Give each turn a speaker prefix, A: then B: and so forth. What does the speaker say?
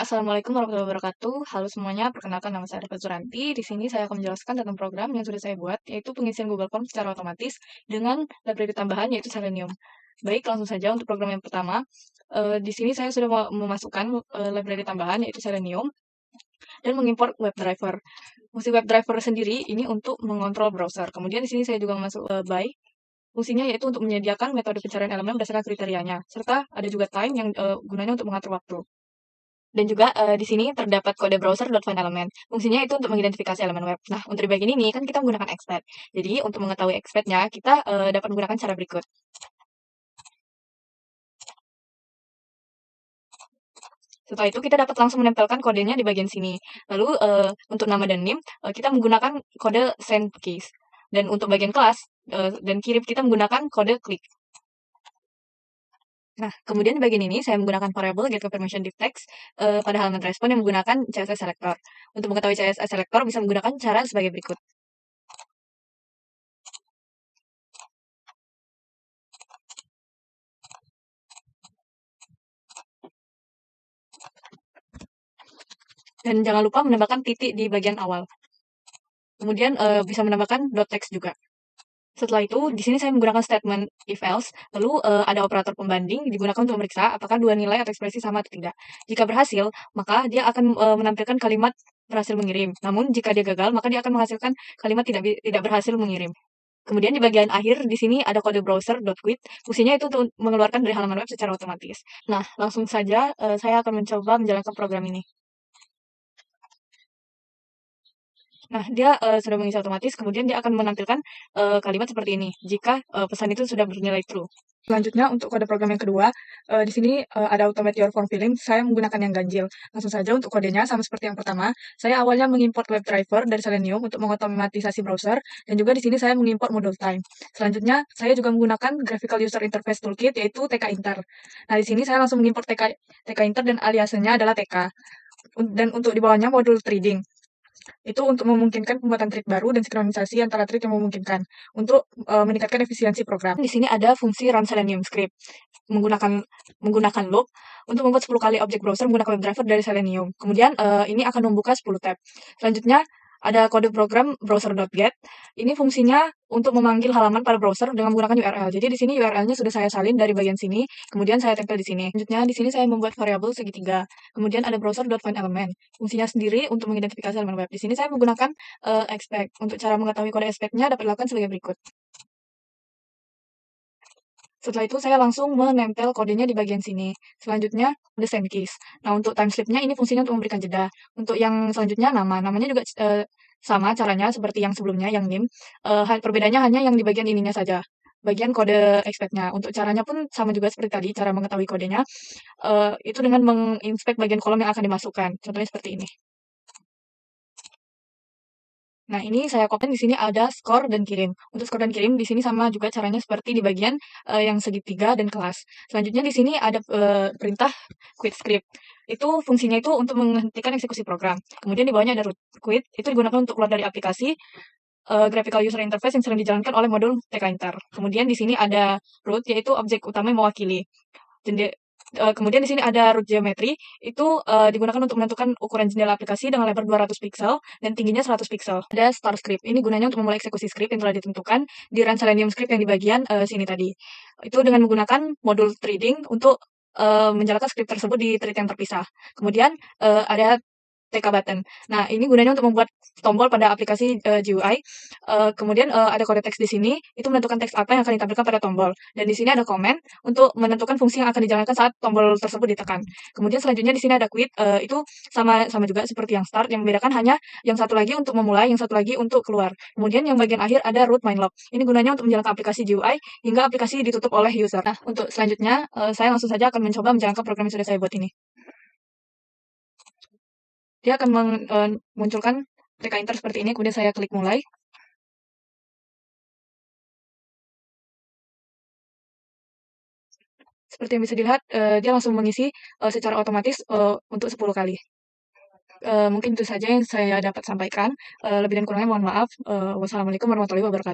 A: Assalamualaikum warahmatullahi wabarakatuh. Halo semuanya, perkenalkan nama saya Dapat Suranti. Di sini saya akan menjelaskan tentang program yang sudah saya buat, yaitu pengisian Google Form secara otomatis dengan library tambahan yaitu Selenium. Baik, langsung saja untuk program yang pertama. Di sini saya sudah memasukkan library tambahan yaitu Selenium dan mengimport WebDriver. Fungsi WebDriver sendiri ini untuk mengontrol browser. Kemudian di sini saya juga masuk by. Fungsinya yaitu untuk menyediakan metode pencarian elemen berdasarkan kriterianya, serta ada juga time yang gunanya untuk mengatur waktu. Dan juga di sini terdapat kode browser.findElement. Fungsinya itu untuk mengidentifikasi elemen web. Nah, untuk di bagian ini kan kita menggunakan expect. Jadi untuk mengetahui expect-nya kita dapat menggunakan cara berikut. Setelah itu kita dapat langsung menempelkan kodenya di bagian sini. Lalu untuk nama dan name kita menggunakan kode send keys. Dan untuk bagian kelas dan kirim kita menggunakan kode click. Nah, kemudian di bagian ini saya menggunakan variable getConfirmationDiffText pada halaman respon yang menggunakan CSS selector. Untuk mengetahui CSS selector bisa menggunakan cara sebagai berikut. Dan jangan lupa menambahkan titik di bagian awal. Kemudian bisa menambahkan .text juga. Setelah itu, di sini saya menggunakan statement if else, lalu ada operator pembanding digunakan untuk memeriksa apakah dua nilai atau ekspresi sama atau tidak. Jika berhasil, maka dia akan menampilkan kalimat berhasil mengirim. Namun jika dia gagal, maka dia akan menghasilkan kalimat tidak berhasil mengirim. Kemudian di bagian akhir di sini ada kode browser.quit. Fungsinya itu untuk mengeluarkan dari halaman web secara otomatis. Nah, langsung saja saya akan mencoba menjalankan program ini. Nah, dia sudah mengisi otomatis, kemudian dia akan menampilkan kalimat seperti ini, jika pesan itu sudah bernilai true. Selanjutnya, untuk kode program yang kedua, di sini ada automate your form filling, saya menggunakan yang ganjil. Langsung saja untuk kodenya, sama seperti yang pertama, saya awalnya mengimport WebDriver dari Selenium untuk mengotomatisasi browser, dan juga di sini saya mengimport module time. Selanjutnya, saya juga menggunakan Graphical User Interface Toolkit, yaitu TK-Inter. Nah, di sini saya langsung mengimport TK-Inter dan aliasnya adalah TK. Dan untuk di bawahnya modul trading. Itu untuk memungkinkan pembuatan thread baru dan sinkronisasi antara thread yang memungkinkan untuk meningkatkan efisiensi program. Di sini ada fungsi run Selenium script menggunakan loop untuk membuat 10 kali objek browser menggunakan WebDriver dari Selenium. Kemudian ini akan membuka 10 tab. Selanjutnya ada kode program browser.get. Ini fungsinya untuk memanggil halaman pada browser dengan menggunakan URL. Jadi di sini URL-nya sudah saya salin dari bagian sini, kemudian saya tempel di sini. Selanjutnya di sini saya membuat variabel segitiga. Kemudian ada browser.findElement. Fungsinya sendiri untuk mengidentifikasi elemen web. Di sini saya menggunakan expect. Untuk cara mengetahui kode expect-nya dapat dilakukan sebagai berikut. Setelah itu saya langsung menempel kodenya di bagian sini. Selanjutnya ada send keys. Nah, untuk timestamp-nya ini fungsinya untuk memberikan jeda. Untuk yang selanjutnya namanya juga sama caranya seperti yang sebelumnya yang name. Perbedaannya hanya yang di bagian ininya saja. Bagian kode expect-nya. Untuk caranya pun sama juga seperti tadi, cara mengetahui kodenya. Itu dengan menginspek bagian kolom yang akan dimasukkan. Contohnya seperti ini. Nah, ini saya copy di sini ada skor dan kirim. Untuk skor dan kirim di sini sama juga caranya seperti di bagian yang segitiga dan kelas. Selanjutnya di sini ada perintah quit script. Itu fungsinya itu untuk menghentikan eksekusi program. Kemudian di bawahnya ada root quit, itu digunakan untuk keluar dari aplikasi graphical user interface yang sedang dijalankan oleh modul TK-Inter. Kemudian di sini ada root, yaitu objek utama yang mewakili. Kemudian di sini ada root geometry, itu digunakan untuk menentukan ukuran jendela aplikasi dengan lebar 200 pixel dan tingginya 100 pixel. Ada start script, ini gunanya untuk memulai eksekusi script yang telah ditentukan di run Selenium script yang di bagian sini tadi. Itu dengan menggunakan modul threading untuk menjalankan script tersebut di thread yang terpisah. Kemudian ada TK button. Nah, ini gunanya untuk membuat tombol pada aplikasi GUI. Kemudian ada kode teks di sini, itu menentukan teks apa yang akan ditampilkan pada tombol. Dan di sini ada comment untuk menentukan fungsi yang akan dijalankan saat tombol tersebut ditekan. Kemudian selanjutnya di sini ada quit, itu sama juga seperti yang start, yang membedakan hanya yang satu lagi untuk memulai, yang satu lagi untuk keluar. Kemudian yang bagian akhir ada root main log. Ini gunanya untuk menjalankan aplikasi GUI hingga aplikasi ditutup oleh user. Nah, untuk selanjutnya saya langsung saja akan mencoba menjalankan program yang sudah saya buat ini. Dia akan memunculkan TK-Inter seperti ini, kemudian saya klik mulai. Seperti yang bisa dilihat, dia langsung mengisi secara otomatis untuk 10 kali. Mungkin itu saja yang saya dapat sampaikan. Lebih dan kurangnya mohon maaf. Wassalamualaikum warahmatullahi wabarakatuh.